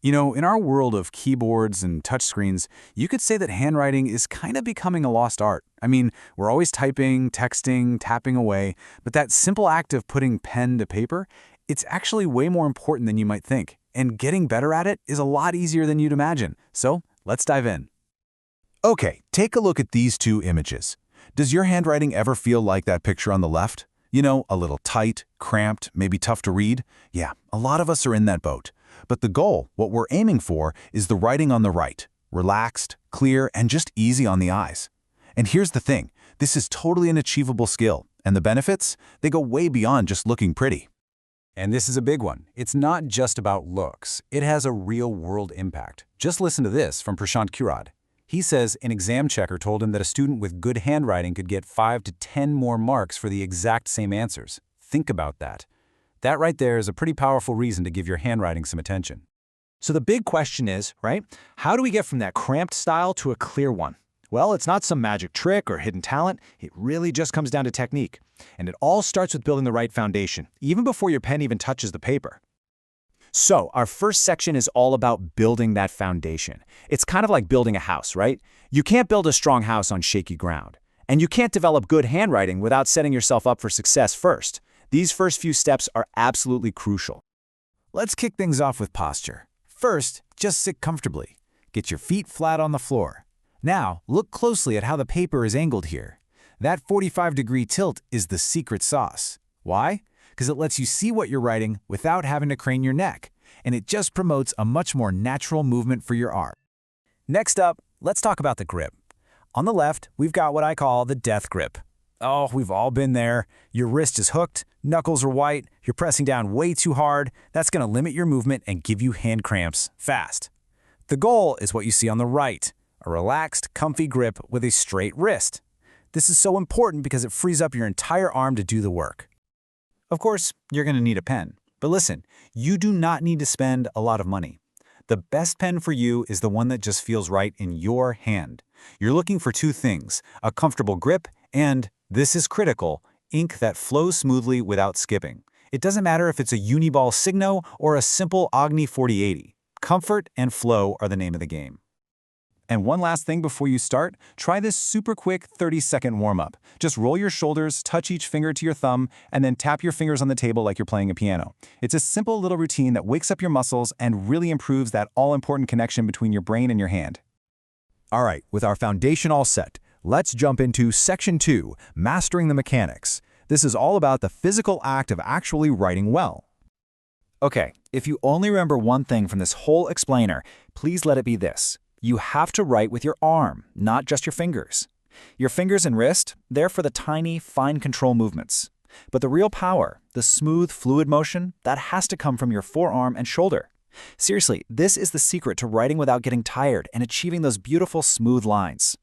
You know, in our world of keyboards and touchscreens, you could say that handwriting is kind of becoming a lost art. I mean, we're always typing, texting, tapping away, but that simple act of putting pen to paper, it's actually way more important than you might think. And getting better at it is a lot easier than you'd imagine. So, let's dive in. Okay, take a look at these two images. Does your handwriting ever feel like that picture on the left? You know, a little tight, cramped, maybe tough to read? Yeah, a lot of us are in that boat. But the goal, what we're aiming for, is the writing on the right. Relaxed, clear, and just easy on the eyes. And here's the thing, this is totally an achievable skill. And the benefits? They go way beyond just looking pretty. And this is a big one. It's not just about looks. It has a real-world impact. Just listen to this from Prashant Kurad. He says an exam checker told him that a student with good handwriting could get 5 to 10 more marks for the exact same answers. Think about that. That right there is a pretty powerful reason to give your handwriting some attention. So the big question is, right, how do we get from that cramped style to a clear one? Well, it's not some magic trick or hidden talent. It really just comes down to technique. And it all starts with building the right foundation, even before your pen even touches the paper. So our first section is all about building that foundation. It's kind of like building a house, right? You can't build a strong house on shaky ground. And you can't develop good handwriting without setting yourself up for success first. These first few steps are absolutely crucial. Let's kick things off with posture. First, just sit comfortably. Get your feet flat on the floor. Now, look closely at how the paper is angled here. That 45-degree tilt is the secret sauce. Why? Because it lets you see what you're writing without having to crane your neck, and it just promotes a much more natural movement for your arm. Next up, let's talk about the grip. On the left, we've got what I call the death grip. Oh, we've all been there. Your wrist is hooked, knuckles are white, you're pressing down way too hard. That's going to limit your movement and give you hand cramps fast. The goal is what you see on the right, a relaxed, comfy grip with a straight wrist. This is so important because it frees up your entire arm to do the work. Of course, you're going to need a pen. But listen, you do not need to spend a lot of money. The best pen for you is the one that just feels right in your hand. You're looking for two things, a comfortable grip and, this is critical, ink that flows smoothly without skipping. It doesn't matter if it's a Uniball Signo or a simple Agni 4080. Comfort and flow are the name of the game. And one last thing before you start, try this super quick 30-second warm-up. Just roll your shoulders, touch each finger to your thumb, and then tap your fingers on the table like you're playing a piano. It's a simple little routine that wakes up your muscles and really improves that all-important connection between your brain and your hand. All right, with our foundation all set, let's jump into Section 2, Mastering the Mechanics. This is all about the physical act of actually writing well. Okay, if you only remember one thing from this whole explainer, please let it be this. You have to write with your arm, not just your fingers. Your fingers and wrist, they're for the tiny, fine control movements. But the real power, the smooth, fluid motion, that has to come from your forearm and shoulder. Seriously, this is the secret to writing without getting tired and achieving those beautiful, smooth lines.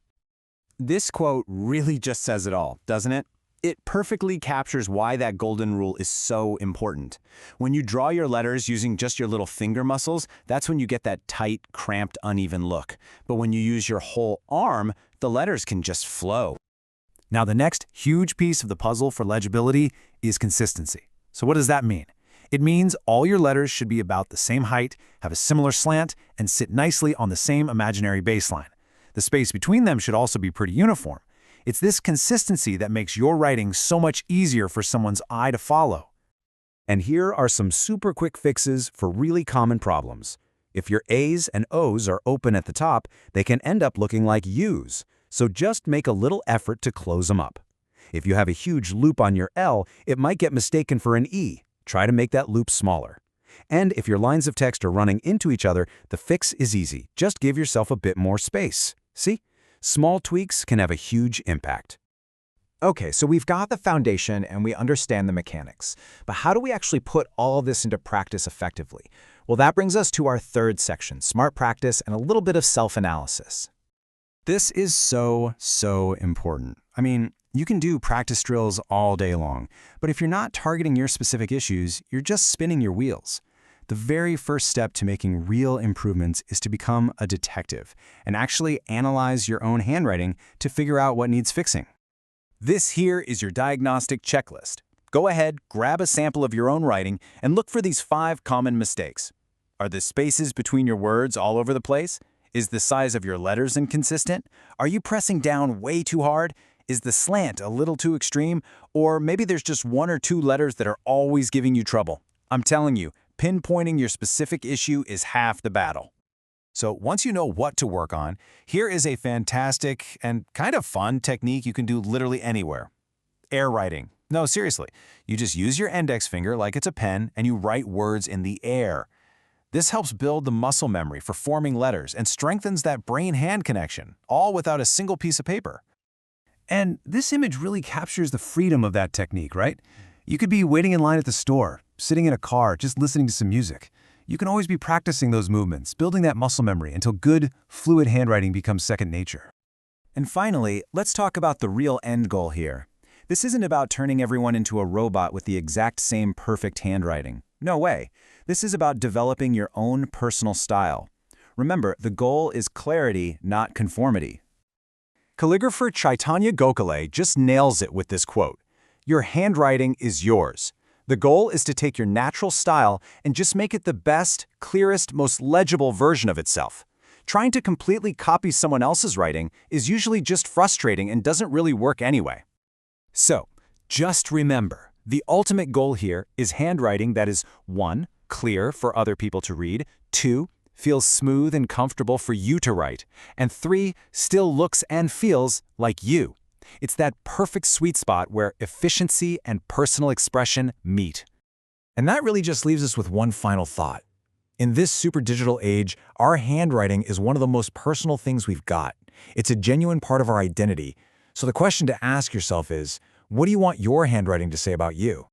This quote really just says it all, doesn't it? It perfectly captures why that golden rule is so important. When you draw your letters using just your little finger muscles, that's when you get that tight, cramped, uneven look. But when you use your whole arm, the letters can just flow. Now, the next huge piece of the puzzle for legibility is consistency. So what does that mean? It means all your letters should be about the same height, have a similar slant, and sit nicely on the same imaginary baseline. The space between them should also be pretty uniform. It's this consistency that makes your writing so much easier for someone's eye to follow. And here are some super quick fixes for really common problems. If your A's and O's are open at the top, they can end up looking like U's, so just make a little effort to close them up. If you have a huge loop on your L, it might get mistaken for an E. Try to make that loop smaller. And if your lines of text are running into each other, the fix is easy. Just give yourself a bit more space. See? Small tweaks can have a huge impact. Okay, so we've got the foundation and we understand the mechanics. But how do we actually put all of this into practice effectively? Well, that brings us to our third section, smart practice and a little bit of self-analysis. This is so important. I mean, you can do practice drills all day long, but if you're not targeting your specific issues, you're just spinning your wheels. The very first step to making real improvements is to become a detective and actually analyze your own handwriting to figure out what needs fixing. This here is your diagnostic checklist. Go ahead, grab a sample of your own writing, and look for these 5 common mistakes. Are the spaces between your words all over the place? Is the size of your letters inconsistent? Are you pressing down way too hard? Is the slant a little too extreme? Or maybe there's just one or two letters that are always giving you trouble. I'm telling you, pinpointing your specific issue is half the battle. So once you know what to work on, here is a fantastic and kind of fun technique you can do literally anywhere. Air writing. No, seriously. You just use your index finger like it's a pen and you write words in the air. This helps build the muscle memory for forming letters and strengthens that brain-hand connection, all without a single piece of paper. And this image really captures the freedom of that technique, right? You could be waiting in line at the store, sitting in a car, just listening to some music. You can always be practicing those movements, building that muscle memory until good, fluid handwriting becomes second nature. And finally, let's talk about the real end goal here. This isn't about turning everyone into a robot with the exact same perfect handwriting. No way. This is about developing your own personal style. Remember, the goal is clarity, not conformity. Calligrapher Chaitanya Gokhale just nails it with this quote. Your handwriting is yours. The goal is to take your natural style and just make it the best, clearest, most legible version of itself. Trying to completely copy someone else's writing is usually just frustrating and doesn't really work anyway. So, just remember, the ultimate goal here is handwriting that is 1. Clear for other people to read, 2. Feels smooth and comfortable for you to write, and 3. Still looks and feels like you. It's that perfect sweet spot where efficiency and personal expression meet. And that really just leaves us with one final thought. In this super digital age, our handwriting is one of the most personal things we've got. It's a genuine part of our identity. So the question to ask yourself is, what do you want your handwriting to say about you?